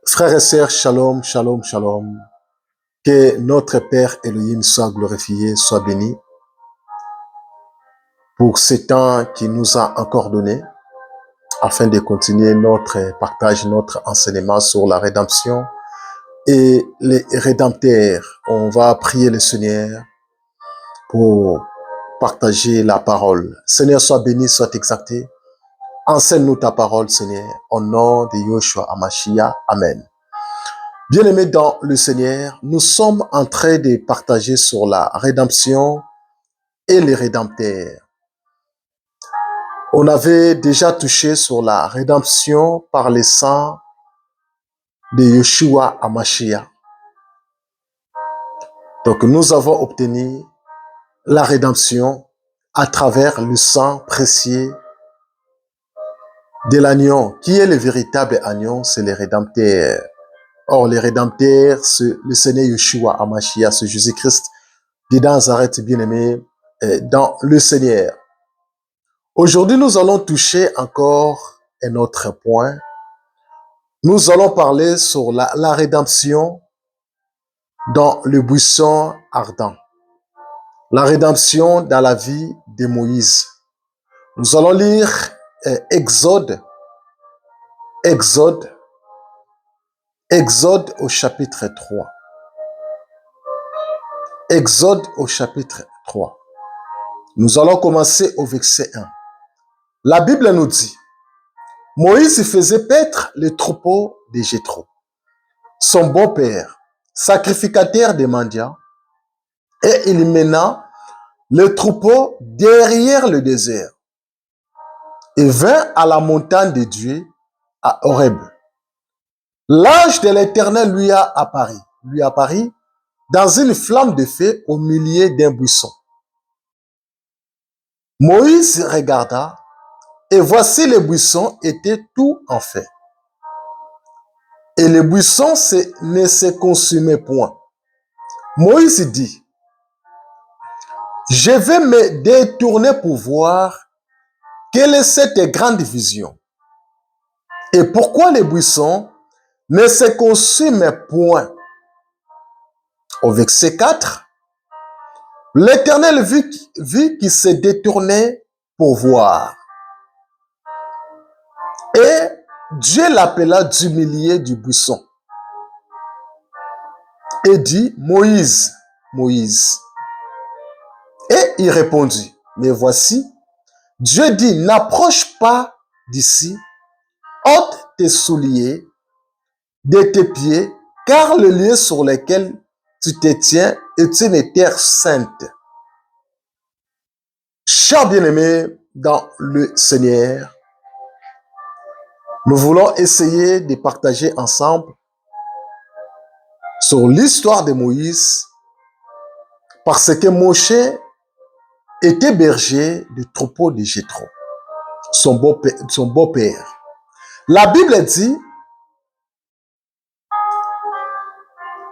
Frères et sœurs, shalom, shalom, shalom. Que notre Père Elohim soit glorifié, soit béni pour ce temps qu'il nous a encore donné afin de continuer notre partage, notre enseignement sur la rédemption et les rédempteurs. On va prier le Seigneur pour partager la parole. Seigneur, sois béni, sois exalté. Enseigne-nous ta parole, Seigneur, au nom de Yoshua Hamashiach. Amen. Bien-aimés dans le Seigneur, nous sommes en train de partager sur la rédemption et les rédempteurs. On avait déjà touché sur la rédemption par le sang de Yeshua Hamashiach. Donc nous avons obtenu la rédemption à travers le sang précieux de l'agneau. Qui est le véritable agneau? C'est le rédempteur. Or, les rédempteurs, c'est le Seigneur Yeshua Hamashiach, c'est Jésus-Christ de Nazareth, bien-aimé, dans le Seigneur. Aujourd'hui, nous allons toucher encore un autre point. Nous allons parler sur la rédemption dans le buisson ardent. La rédemption dans la vie de Moïse. Nous allons lire Exode au chapitre 3. Exode au chapitre 3. Nous allons commencer au verset 1. La Bible nous dit, Moïse faisait paître le troupeau de Jéthro, son beau-père, sacrificateur des mendiants, et il mena le troupeau derrière le désert et vint à la montagne de Dieu à Horeb. L'ange de l'Éternel lui apparut dans une flamme de feu au milieu d'un buisson. Moïse regarda, et voici le buisson était tout en feu. Et le buisson ne se consumait point. Moïse dit, je vais me détourner pour voir quelle est cette grande vision. Et pourquoi le buisson ne se consume point. Au verset 4, l'Éternel vit qu'il se détournait pour voir. Et Dieu l'appela du milieu du buisson et dit, Moïse, Moïse. Et il répondit, mais voici, Dieu dit, n'approche pas d'ici, ôte tes souliers de tes pieds, car le lieu sur lequel tu te tiens est une terre sainte. Chers bien-aimés dans le Seigneur, nous voulons essayer de partager ensemble sur l'histoire de Moïse parce que Moshe était berger du troupeau de Jéthro, son beau-père. La Bible dit,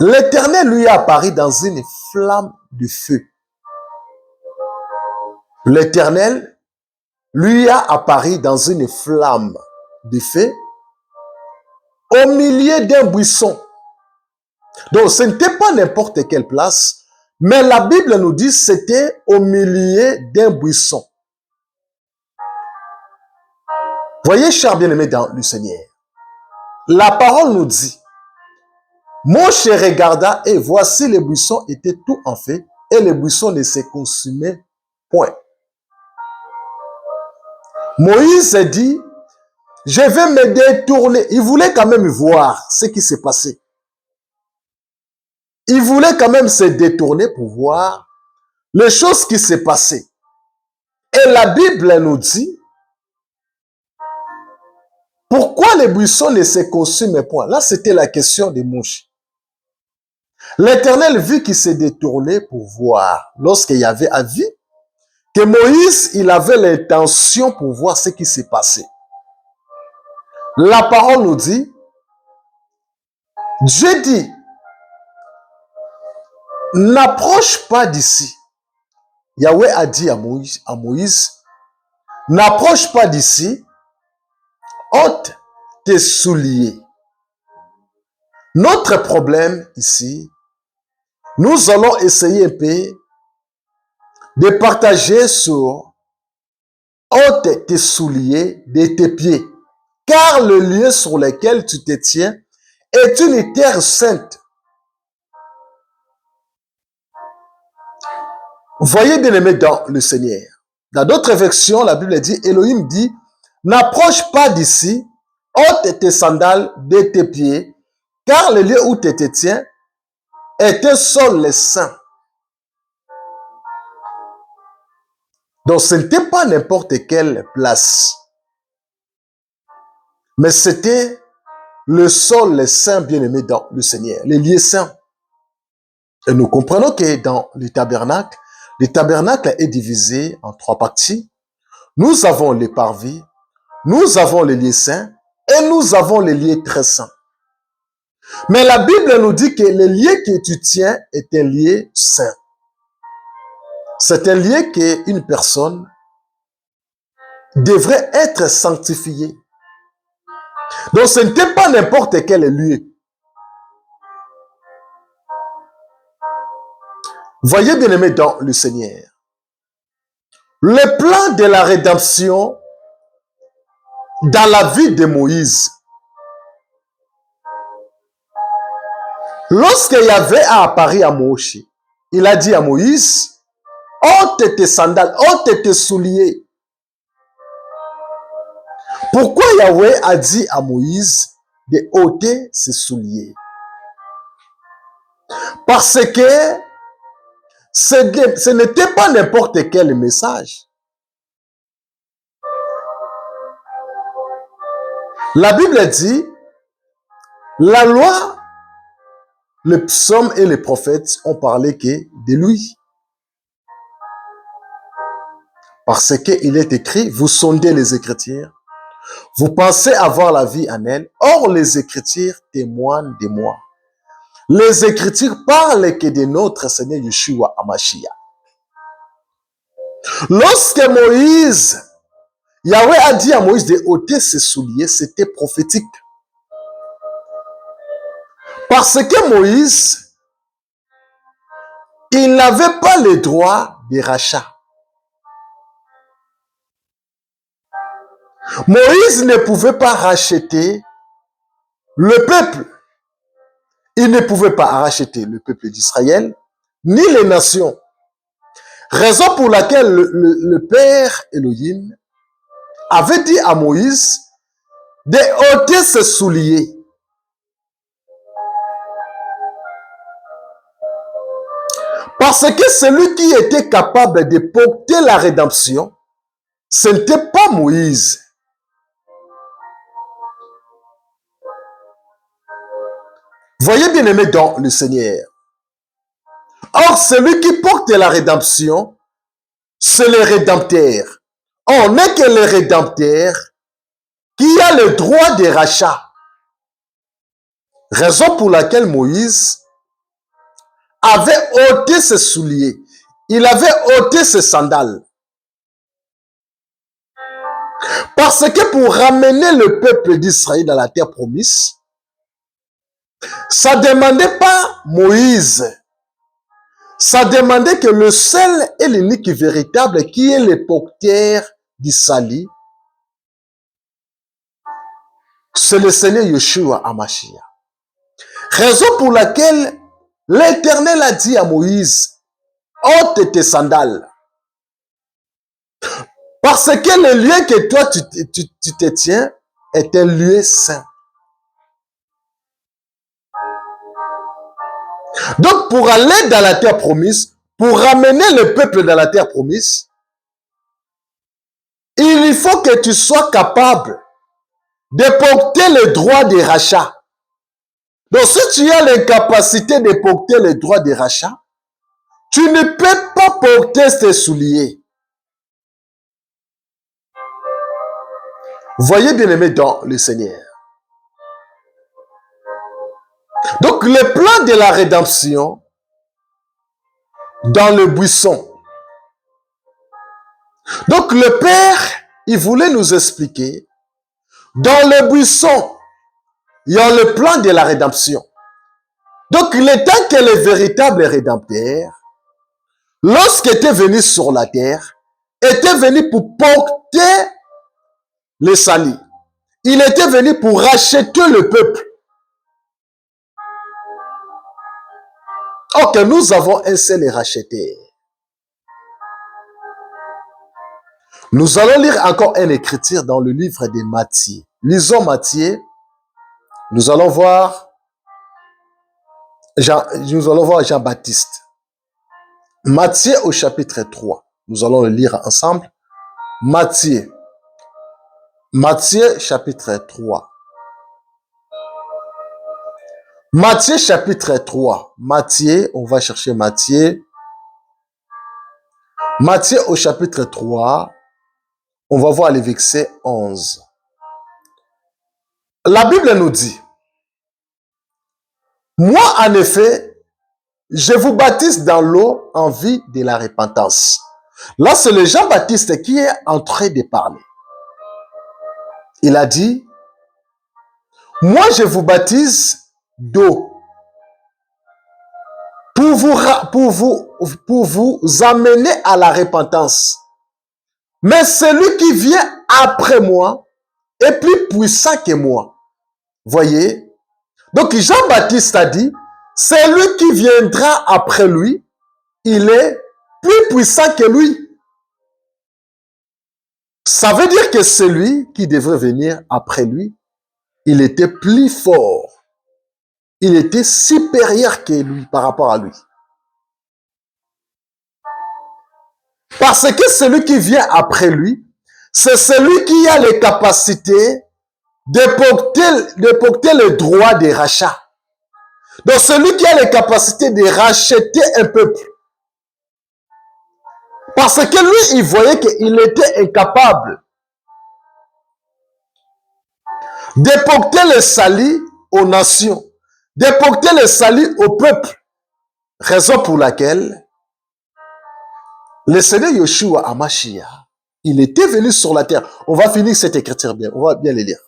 l'Éternel lui apparut dans une flamme de feu. L'Éternel lui a apparu dans une flamme de feu au milieu d'un buisson. Donc, ce n'était pas n'importe quelle place, mais la Bible nous dit que c'était au milieu d'un buisson. Voyez, chers bien-aimés dans le Seigneur, la parole nous dit, Moïse regarda et voici le buisson était tout en feu et le buisson ne se consumait point. Moïse dit, je vais me détourner. Il voulait quand même voir ce qui s'est passé. Il voulait quand même se détourner pour voir les choses qui s'est passées. Et la Bible nous dit, pourquoi les buissons ne se consument point? Là, c'était la question de Moshe. L'Éternel vit qu'il s'est détourné pour voir, lorsqu'il y avait avis, que Moïse, il avait l'intention pour voir ce qui s'est passé. La parole nous dit, Dieu dit, n'approche pas d'ici. Yahweh a dit à Moïse, n'approche pas d'ici, ôte tes souliers. Notre problème ici, nous allons essayer un peu de partager sur ôte tes souliers de tes pieds, car le lieu sur lequel tu te tiens est une terre sainte. Voyez bien aimé dans le Seigneur. Dans d'autres versions, la Bible dit, Elohim dit, n'approche pas d'ici, ôte tes sandales de tes pieds, car le lieu où tu te tiens est un sol saint. Donc ce n'était pas n'importe quelle place, mais c'était le sol saint bien-aimé dans le Seigneur, les lieux saints. Et nous comprenons que dans le tabernacle est divisé en 3 parties. Nous avons les parvis, nous avons les lieux saints et nous avons les lieux très saints. Mais la Bible nous dit que le lieu que tu tiens est un lieu saint. C'est un lieu qu'une personne devrait être sanctifiée. Donc ce n'était pas n'importe quel lieu. Voyez bien aimé dans le Seigneur. Le plan de la rédemption dans la vie de Moïse. Lorsque Yahvé a apparu à Moshe, il a dit à Moïse, ôte tes sandales, ôte tes souliers. Pourquoi Yahvé a dit à Moïse de ôter ses souliers? Parce que ce n'était pas n'importe quel message. La Bible dit, la loi, le psaume et les prophètes ont parlé que de lui. Parce qu'il est écrit, vous sondez les Écritures, vous pensez avoir la vie en elles, or les Écritures témoignent de moi. Les Écritures parlent que de notre Seigneur Yeshua Hamashiach. Lorsque Moïse, Yahvé a dit à Moïse de ôter ses souliers, c'était prophétique. Parce que Moïse, il n'avait pas le droit de rachat. Moïse ne pouvait pas racheter le peuple. Il ne pouvait pas racheter le peuple d'Israël, ni les nations. Raison pour laquelle le Père Elohim avait dit à Moïse de ôter ses souliers. Parce que celui qui était capable de porter la rédemption, ce n'était pas Moïse. Voyez bien aimé dans le Seigneur. Or, celui qui porte la rédemption, c'est le Rédempteur. On n'est que le Rédempteur qui a le droit de rachat. Raison pour laquelle Moïse avait ôté ses souliers. Il avait ôté ses sandales. Parce que pour ramener le peuple d'Israël dans la terre promise, ça ne demandait pas Moïse. Ça demandait que le seul et l'unique véritable qui est le porteur du salut, c'est le Seigneur Yeshua Hamashiach. Raison pour laquelle l'Éternel a dit à Moïse, ôte tes sandales. Parce que le lieu que toi tu te tiens est un lieu saint. Donc pour aller dans la terre promise, pour ramener le peuple dans la terre promise, il faut que tu sois capable de porter le droit de rachat. Donc si tu as l'incapacité de porter le droit de rachat, tu ne peux pas porter tes souliers. Voyez bien aimé dans le Seigneur. Donc le plan de la rédemption dans le buisson. Donc le Père, il voulait nous expliquer, dans le buisson, il y a le plan de la rédemption. Donc, il est temps que le véritable rédempteur, lorsqu'il était venu sur la terre, était venu pour porter le salut. Il était venu pour racheter le peuple. Ok, nous avons un seul racheteur. Nous allons lire encore une écriture dans le livre de Matthieu. Lisons Matthieu. Nous allons voir Jean-Baptiste. Matthieu au chapitre 3. Nous allons le lire ensemble. Matthieu chapitre 3. Matthieu chapitre 3. Matthieu, on va chercher Matthieu. Matthieu au chapitre 3. On va voir le verset 11. La Bible nous dit, moi en effet, je vous baptise dans l'eau en vue de la repentance. Là, c'est le Jean-Baptiste qui est en train de parler. Il a dit, moi je vous baptise d'eau pour vous amener à la repentance. Mais celui qui vient après moi est plus puissant que moi. Voyez? Donc Jean-Baptiste a dit, celui qui viendra après lui, il est plus puissant que lui. Ça veut dire que celui qui devrait venir après lui, il était plus fort. Il était supérieur que lui par rapport à lui. Parce que celui qui vient après lui, c'est celui qui a les capacités de porter le droit de rachat. Donc celui qui a les capacités de racheter un peuple. Parce que lui, il voyait qu'il était incapable de porter le salut aux nations, de porter le salut au peuple. Raison pour laquelle le Seigneur Yeshua Hamashiach, il était venu sur la terre. On va finir cette écriture bien, on va bien le lire.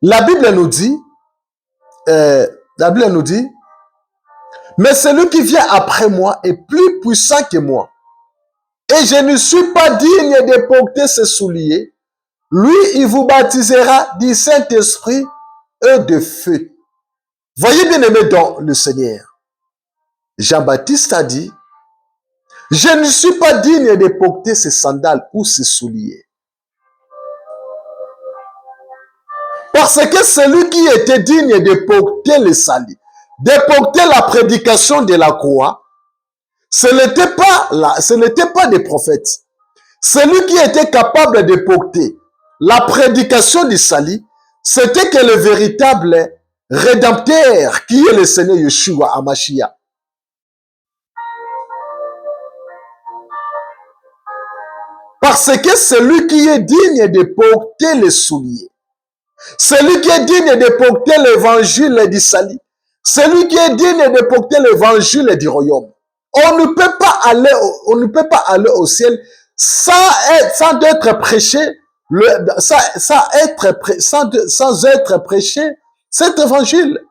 La Bible nous dit, mais celui qui vient après moi est plus puissant que moi. Et je ne suis pas digne de porter ses souliers. Lui, il vous baptisera du Saint-Esprit et de feu. Voyez bien aimé dans le Seigneur. Jean-Baptiste a dit, je ne suis pas digne de porter ses sandales ou ses souliers. Parce que celui qui était digne de porter le salut, de porter la prédication de la croix, ce n'était pas des prophètes. Celui qui était capable de porter la prédication du salut, c'était que le véritable rédempteur qui est le Seigneur Yeshua Hamashiach. Parce que celui qui est digne de porter les souliers, celui qui est digne de porter l'évangile du salut, celui qui est digne de porter l'évangile du royaume, on ne peut pas aller au ciel sans être prêché, sans être prêché cet évangile.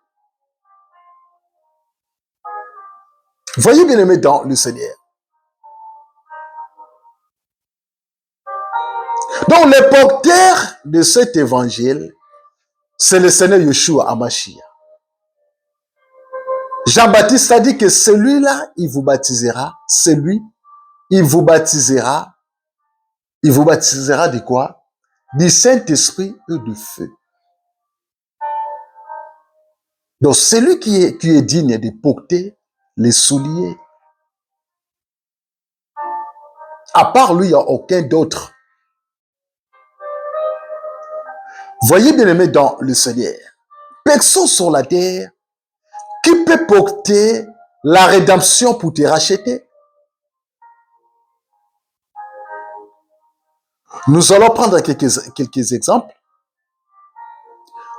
Voyez bien aimé dans le Seigneur. Donc le porteur de cet évangile, c'est le Seigneur Yeshua Hamashiach. Jean-Baptiste a dit que celui-là, il vous baptisera de quoi? Du Saint-Esprit et du feu. Donc celui qui est digne de porter les souliers, à part lui, il n'y a aucun d'autre. Voyez bien aimé dans le Seigneur, personne sur la terre qui peut porter la rédemption pour te racheter. Nous allons prendre quelques exemples.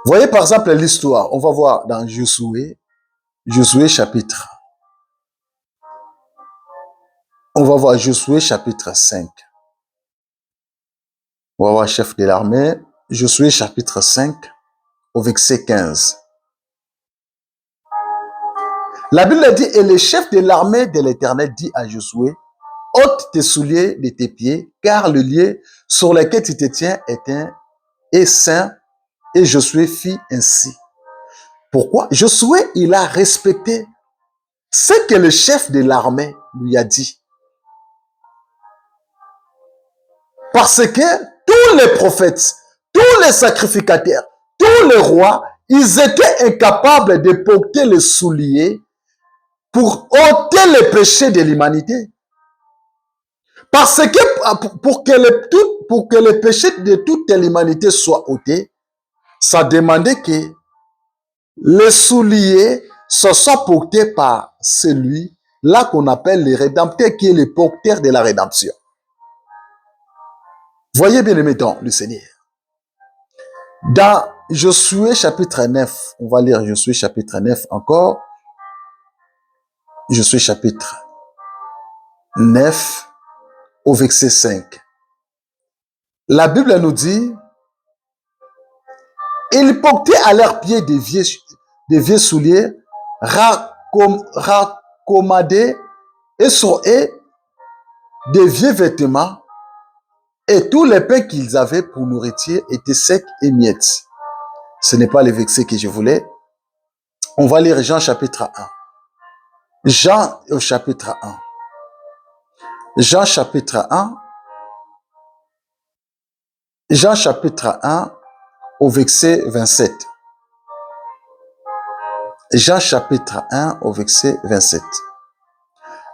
Voyez par exemple l'histoire. On va voir dans Josué chapitre. On va voir Josué chapitre 5. On va voir chef de l'armée. Josué chapitre 5 au verset 15. La Bible dit, et le chef de l'armée de l'Éternel dit à Josué, ôte tes souliers de tes pieds, car le lieu sur lequel tu te tiens est saint. Et Josué fit ainsi. Pourquoi? Josué, il a respecté ce que le chef de l'armée lui a dit. Parce que tous les prophètes, tous les sacrificateurs, tous les rois, ils étaient incapables de porter les souliers pour ôter les péchés de l'humanité. Parce que pour que les péchés de toute l'humanité soient ôtés, ça demandait que les souliers se soient portés par celui-là qu'on appelle le Rédempteur, qui est le porteur de la rédemption. Voyez bien aimé dans le Seigneur. Dans Josué chapitre 9, on va lire Josué chapitre 9 encore. Josué chapitre 9 au verset 5. La Bible nous dit, ils portaient à leurs pieds des vieux souliers raccommodés et sur eux des vieux vêtements, et tous les pains qu'ils avaient pour nourriture étaient secs et miettes. Ce n'est pas le verset que je voulais. On va lire Jean chapitre 1. Jean au chapitre 1. Jean chapitre 1. Jean chapitre 1 au verset 27. Jean chapitre 1 au verset 27.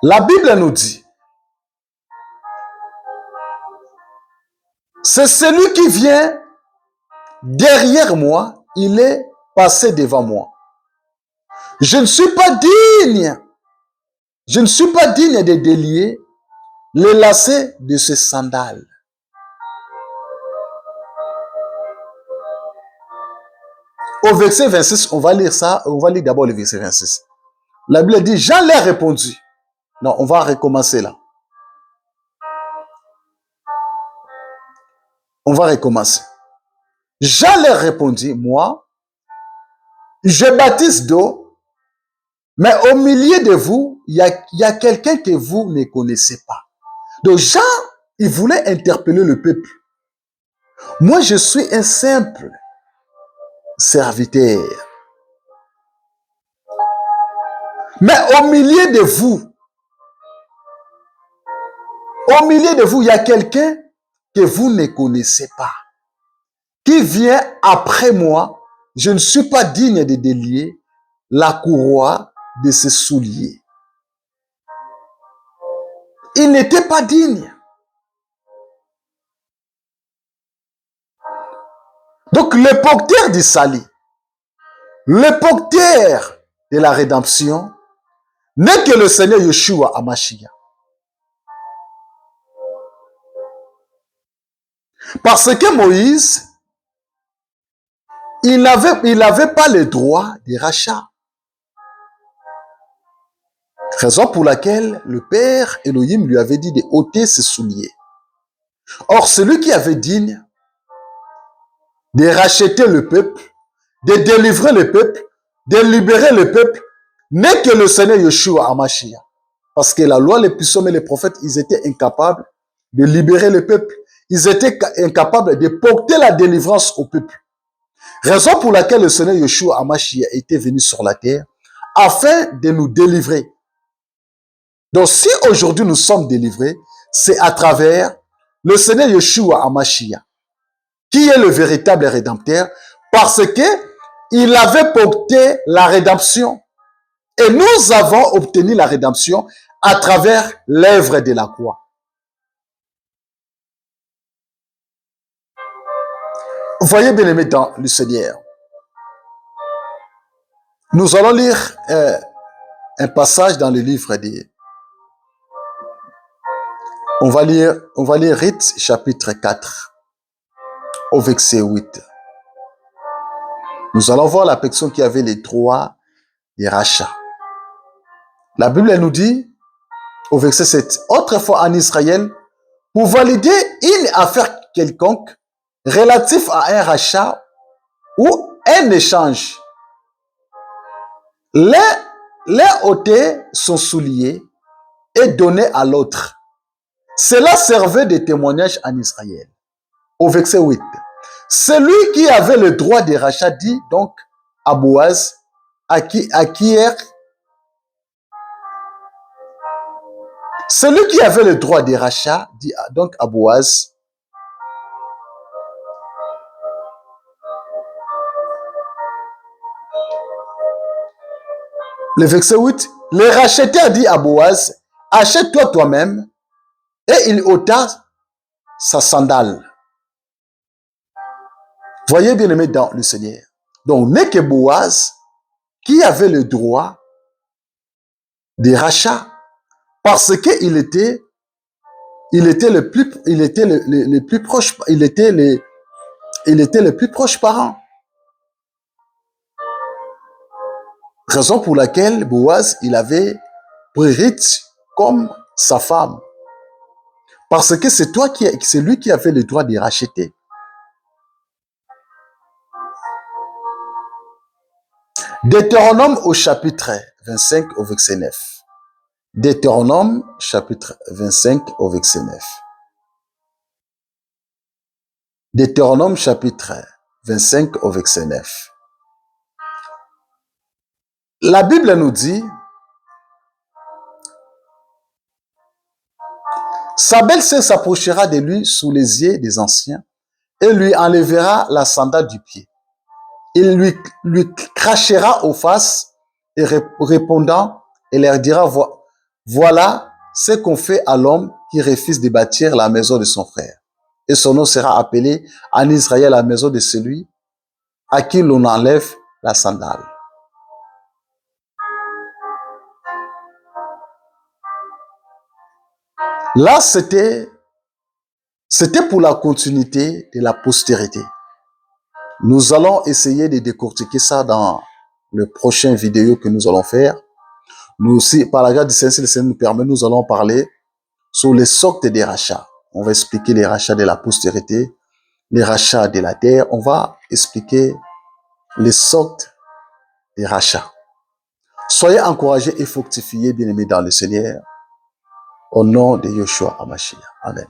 La Bible nous dit, c'est celui qui vient derrière moi, il est passé devant moi. Je ne suis pas digne de délier les lacets de ses sandales. Au verset 26, on va lire ça, on va lire d'abord le verset 26. La Bible dit, Jean leur répondu. Non, on va recommencer là. On va recommencer. Jean leur répondit, moi, je baptise d'eau, mais au milieu de vous, il y a quelqu'un que vous ne connaissez pas. Donc Jean, il voulait interpeller le peuple. Moi, je suis un simple serviteur. Mais au milieu de vous, il y a quelqu'un que vous ne connaissez pas, qui vient après moi. Je ne suis pas digne de délier la courroie de ses souliers. Il n'était pas digne. Donc le porteur du salut, le porteur de la rédemption, n'est que le Seigneur Yeshua HaMashiach. Parce que Moïse, il n'avait pas le droit de rachat. Raison pour laquelle le Père Elohim lui avait dit de ôter ses souliers. Or, celui qui avait digne de racheter le peuple, de délivrer le peuple, de libérer le peuple, n'est que le Seigneur Yeshua HaMashiach. Parce que la loi, les puissants et les prophètes, ils étaient incapables de libérer le peuple. Ils étaient incapables de porter la délivrance au peuple. Raison pour laquelle le Seigneur Yeshua HaMashiach était venu sur la terre, afin de nous délivrer. Donc si aujourd'hui nous sommes délivrés, c'est à travers le Seigneur Yeshua HaMashiach, qui est le véritable rédempteur, parce que il avait porté la rédemption. Et nous avons obtenu la rédemption à travers l'œuvre de la croix. Voyez bien aimé dans le Seigneur. Nous allons lire un passage dans le livre de... On va lire Rite chapitre 4 au verset 8. Nous allons voir la personne qui avait les droits de rachat. La Bible nous dit au verset 7, autrefois en Israël, pour valider une affaire quelconque relatif à un rachat ou un échange, les leur ôtait son soulier et donnait à l'autre. Cela servait de témoignage en Israël. Au verset 8. Celui qui avait le droit de rachat dit donc à Boaz, celui qui avait le droit de rachat dit donc à Boaz, le verset 8, le racheteur dit à Boaz, achète-toi toi-même, et il ôta sa sandale. Voyez bien aimé dans le Seigneur. Donc, n'est que Boaz qui avait le droit de rachat parce qu'il était le plus proche, il était le plus proche parent. Raison pour laquelle Boaz, il avait pris Ruth comme sa femme. Parce que c'est lui qui avait le droit de racheter. Deutéronome au chapitre 25 au verset 9. Deutéronome chapitre 25 au verset 9. Deutéronome chapitre 25 au verset 9. La Bible nous dit, sa belle-sœur s'approchera de lui sous les yeux des anciens et lui enlèvera la sandale du pied. Il lui crachera aux faces et répondant, et leur dira, voilà ce qu'on fait à l'homme qui refuse de bâtir la maison de son frère. Et son nom sera appelé en Israël la maison de celui à qui l'on enlève la sandale. Là, c'était pour la continuité de la postérité. Nous allons essayer de décortiquer ça dans le prochain vidéo que nous allons faire. Nous aussi, par la grâce du Seigneur, si le Seigneur nous permet, nous allons parler sur les sortes des rachats. On va expliquer les rachats de la postérité, les rachats de la terre. On va expliquer les sortes des rachats. Soyez encouragés et fructifiés, bien-aimés dans le Seigneur. Au nom de Yeshua HaMashiach. Amen.